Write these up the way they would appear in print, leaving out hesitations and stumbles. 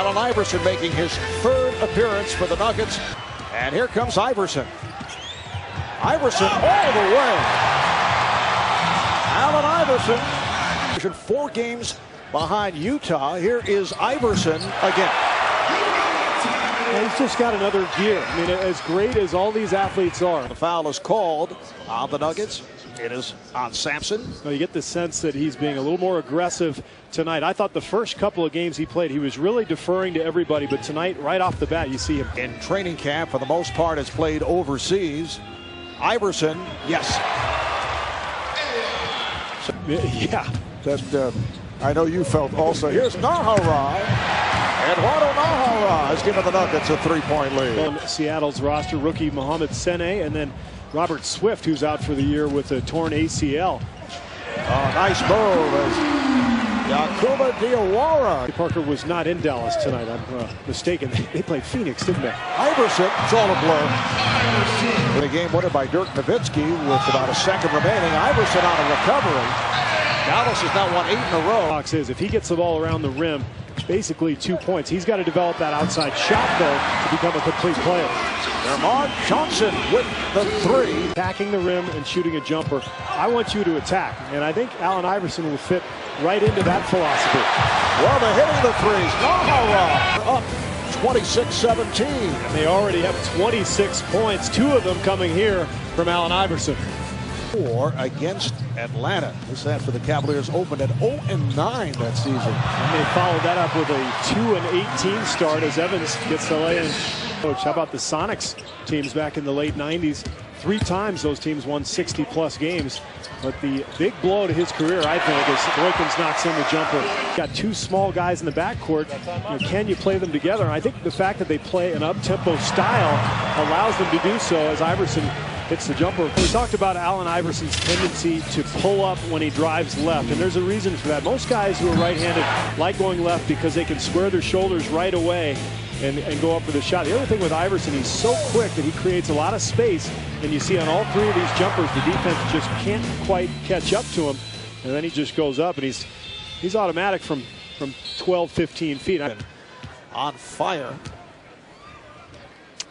Allen Iverson making his third appearance for the Nuggets. And here comes Iverson. Iverson all the way. Allen Iverson. 4 games behind Utah. Here is Iverson again. He's just got another gear. I mean, as great as all these athletes are. The foul is called on the Nuggets. It is on Sampson. Well, you get the sense that he's being a little more aggressive tonight. I thought the first couple of games he played, he was really deferring to everybody. But tonight, right off the bat, you see him. In training camp, for the most part, has played overseas. Iverson, yes. Yeah. That I know you felt also. Here's Nahara. Eduardo Nahara has given the Nuggets a 3-point lead. On Seattle's roster, rookie Mohamed Sene, and then Robert Swift, who's out for the year with a torn ACL. Nice move as Yakuba Diawara. Parker was not in Dallas tonight. I'm mistaken. They played Phoenix, didn't they? Iverson, it's all a blur. The game winner by Dirk Nowitzki with about a second remaining. Iverson on a recovery. Dallas has now won 8 in a row. Fox is, if he gets the ball around the rim, basically 2 points. He's got to develop that outside shot, though, to become a complete player. Mark Johnson with the 3. Attacking the rim and shooting a jumper. I want you to attack. And I think Allen Iverson will fit right into that philosophy. Well, they're hitting the threes. Nahara up 26-17. And they already have 26 points. 2 of them coming here from Allen Iverson. 4 against Atlanta. This after the Cavaliers opened at 0-9 that season. And they followed that up with a 2-18 start as Evans gets the lay-in. Coach, how about the Sonics teams back in the late 90s? 3 times those teams won 60-plus games. But the big blow to his career, I think, is Boykins knocks in the jumper. Got 2 small guys in the backcourt. Can you play them together? I think the fact that they play an up-tempo style allows them to do so as Iverson hits the jumper. We talked about Allen Iverson's tendency to pull up when he drives left, and there's a reason for that. Most guys who are right-handed like going left because they can square their shoulders right away and go up for the shot. The other thing with Iverson, he's so quick that he creates a lot of space, and you see on all 3 of these jumpers, the defense just can't quite catch up to him, and then he just goes up, and he's automatic from 12, 15 feet. On fire.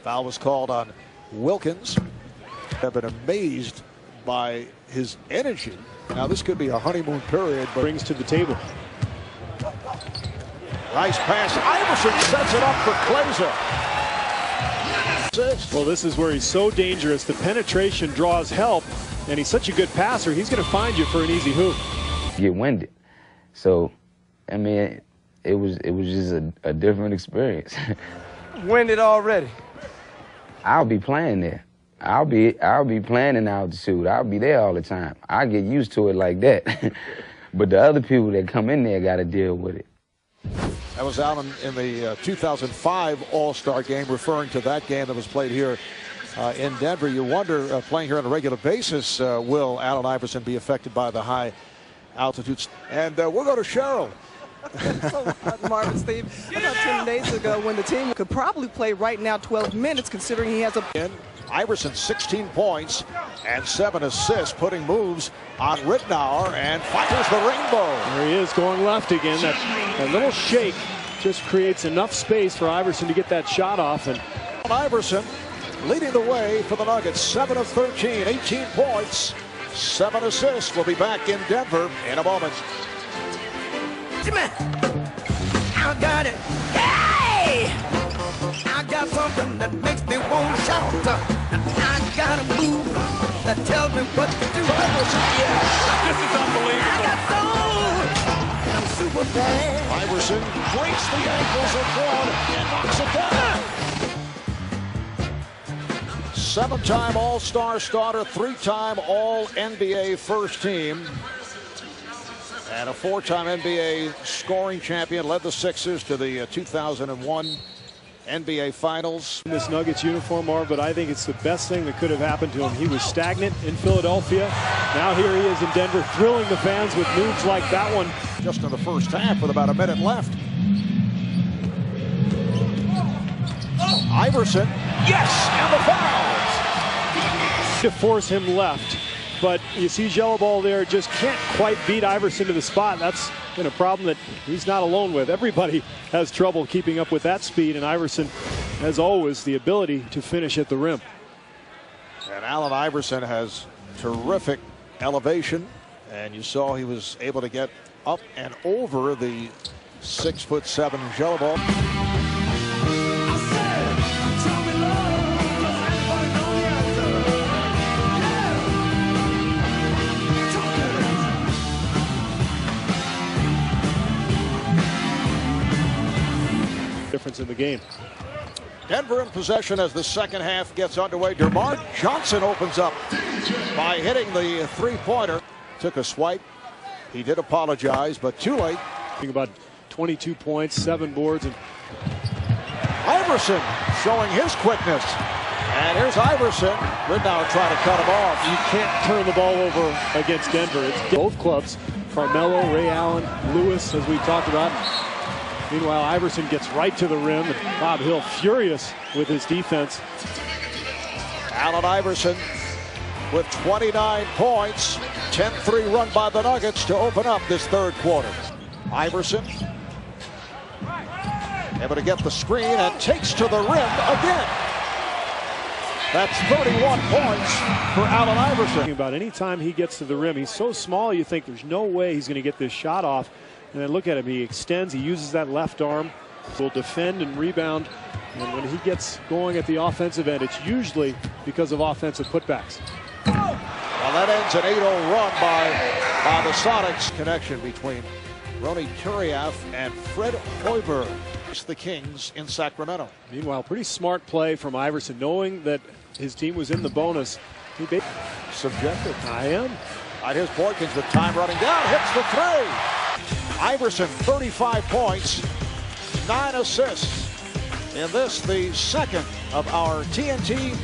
Foul was called on Wilkins. I've been amazed by his energy. Now this could be a honeymoon period, but brings to the table. Nice pass. Iverson sets it up for Klaiser. Well, this is where he's so dangerous. The penetration draws help, and he's such a good passer. He's going to find you for an easy hoop. Get winded. So, I mean, it was just a different experience. Winded already. I'll be playing there. I'll be playing in altitude. I'll be there all the time. I get used to it like that. But the other people that come in there got to deal with it. That was Allen in the 2005 All-Star game, referring to that game that was played here in Denver. You wonder, playing here on a regular basis, will Allen Iverson be affected by the high altitudes? And we'll go to Cheryl. Marvin, Steve, about 10 days ago when the team could probably play right now 12 minutes, considering he has a... Iverson 16 points and 7 assists, putting moves on Rittenauer, and fires the rainbow. There he is going left again. That little shake just creates enough space for Iverson to get that shot off. And Iverson leading the way for the Nuggets. 7 of 13, 18 points, 7 assists. We'll be back in Denver in a moment. I got it. Hey! I got something that makes me want to shout. I got a move that tells me what to do. Yeah. This is unbelievable. I got soul. I'm super bad. Iverson breaks the ankles of one and knocks it down. 7-time All-Star starter, 3-time All-NBA first team, and a 4-time NBA scoring champion. Led the Sixers to the 2001 NBA Finals. In this Nuggets uniform, Marv, but I think it's the best thing that could have happened to him. He was stagnant in Philadelphia. Now here he is in Denver, thrilling the fans with moves like that one. Just in the first half with about a minute left. Iverson, yes, and the foul. To force him left, but you see Jello Ball there, just can't quite beat Iverson to the spot. That's been a problem that he's not alone with. Everybody has trouble keeping up with that speed, and Iverson has always the ability to finish at the rim. And Allen Iverson has terrific elevation, and you saw he was able to get up and over the 6'7" jello ball. Difference in the game. Denver in possession as the second half gets underway. DeMar Johnson opens up by hitting the three-pointer. Took a swipe. He did apologize, but too late. Think about 22 points, 7 boards, and Iverson showing his quickness. And here's Iverson. Ridnour trying to cut him off. you can't turn the ball over against Denver. It's both clubs, Carmelo, Ray Allen, Lewis, as we talked about. Meanwhile, Iverson gets right to the rim, and Bob Hill furious with his defense. Allen Iverson with 29 points. 10-3 run by the Nuggets to open up this third quarter. Iverson able to get the screen and takes to the rim again. That's 31 points for Allen Iverson. About any time he gets to the rim, he's so small you think there's no way he's going to get this shot off. And then look at him, he extends, he uses that left arm, will defend and rebound. And when he gets going at the offensive end, it's usually because of offensive putbacks. Well, that ends an 8-0 run by the Sonics. Connection between Ronny Turiaf and Fred Hoiberg. It's the Kings in Sacramento. Meanwhile, pretty smart play from Iverson, knowing that his team was in the bonus. He Subjective. I am. Here's Boykins with time running down, hits the three. Iverson, 35 points, 9 assists. In this, the second of our TNT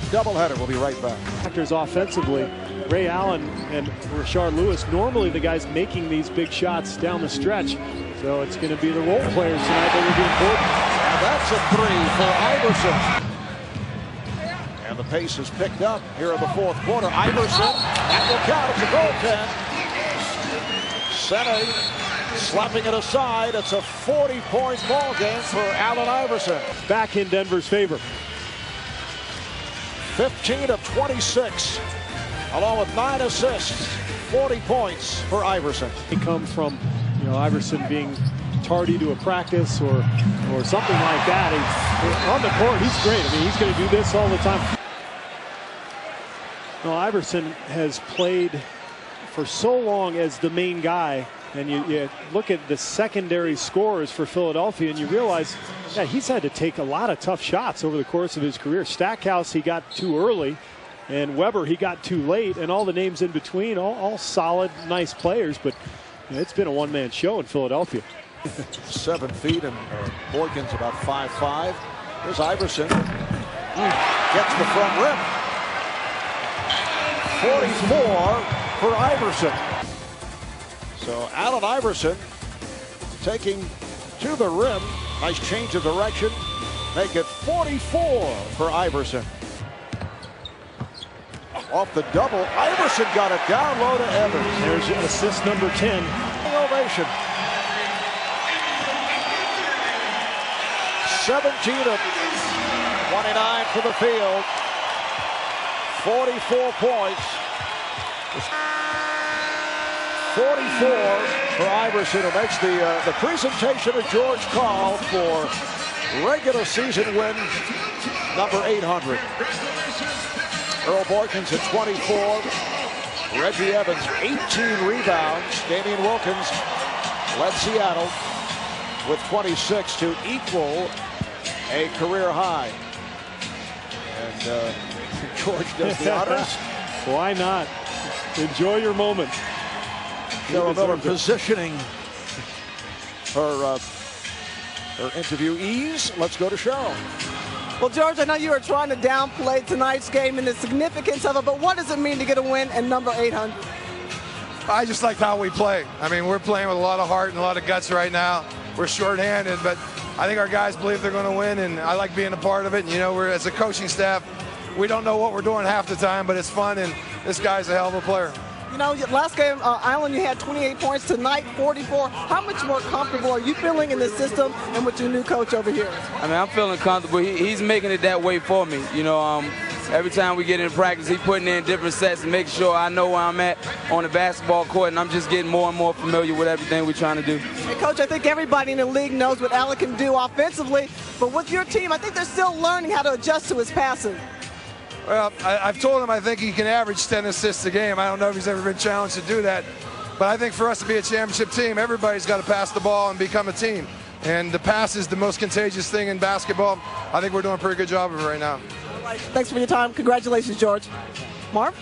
doubleheader. We'll be right back. Factors offensively, Ray Allen and Rashard Lewis, normally the guys making these big shots down the stretch. So it's going to be the role players tonight that will be important. And that's a three for Iverson. And the pace is picked up here in the fourth quarter. Iverson, that will count as a goaltend. Sene slapping it aside. It's a 40-point ball game for Allen Iverson. Back in Denver's favor. 15 of 26, along with 9 assists, 40 points for Iverson. It comes from, Iverson being tardy to a practice or something like that. He's on the court, he's great. I mean, he's going to do this all the time. Well, Iverson has played for so long as the main guy, and you look at the secondary scorers for Philadelphia and you realize, yeah, he's had to take a lot of tough shots over the course of his career. Stackhouse, he got too early, and Weber, he got too late, and all the names in between, all solid, nice players, but it's been a one-man show in Philadelphia. 7 feet, and Boykins about 5'5". Here's Iverson. Gets the front rim. 44 for Iverson. So Allen Iverson taking to the rim. Nice change of direction. Make it 44 for Iverson. Off the double. Iverson got it down low to Evans. There's assist number 10. Ovation. 17 of 29 for the field. 44 points. 44 for Iverson, who makes the presentation of George Karl for regular season win number 800. Earl Boykins at 24. Reggie Evans, 18 rebounds. Damian Wilkins led Seattle with 26 to equal a career high. And George does the honors. Why not? Enjoy your moment. Cheryl Miller positioning her interviewees. Let's go to Cheryl. Well, George, I know you were trying to downplay tonight's game and the significance of it, but what does it mean to get a win and number 800? I just like how we play. I mean, we're playing with a lot of heart and a lot of guts right now. We're shorthanded, but I think our guys believe they're going to win, and I like being a part of it. And, we're, as a coaching staff, we don't know what we're doing half the time, but it's fun, and this guy's a hell of a player. You know, last game, Island, you had 28 points. Tonight, 44. How much more comfortable are you feeling in this system and with your new coach over here? I mean, I'm feeling comfortable. He's making it that way for me. You know, every time we get into practice, he's putting in different sets and making sure I know where I'm at on the basketball court, and I'm just getting more and more familiar with everything we're trying to do. Hey, Coach, I think everybody in the league knows what Allen can do offensively, but with your team, I think they're still learning how to adjust to his passing. Well, I've told him I think he can average 10 assists a game. I don't know if he's ever been challenged to do that. But I think for us to be a championship team, everybody's got to pass the ball and become a team. And the pass is the most contagious thing in basketball. I think we're doing a pretty good job of it right now. All right, thanks for your time. Congratulations, George. Marv?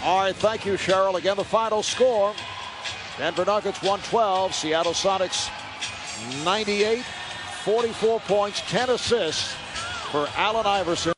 All right, thank you, Cheryl. Again, the final score. Denver Nuggets 112, Seattle Sonics 98, 44 points, 10 assists for Allen Iverson.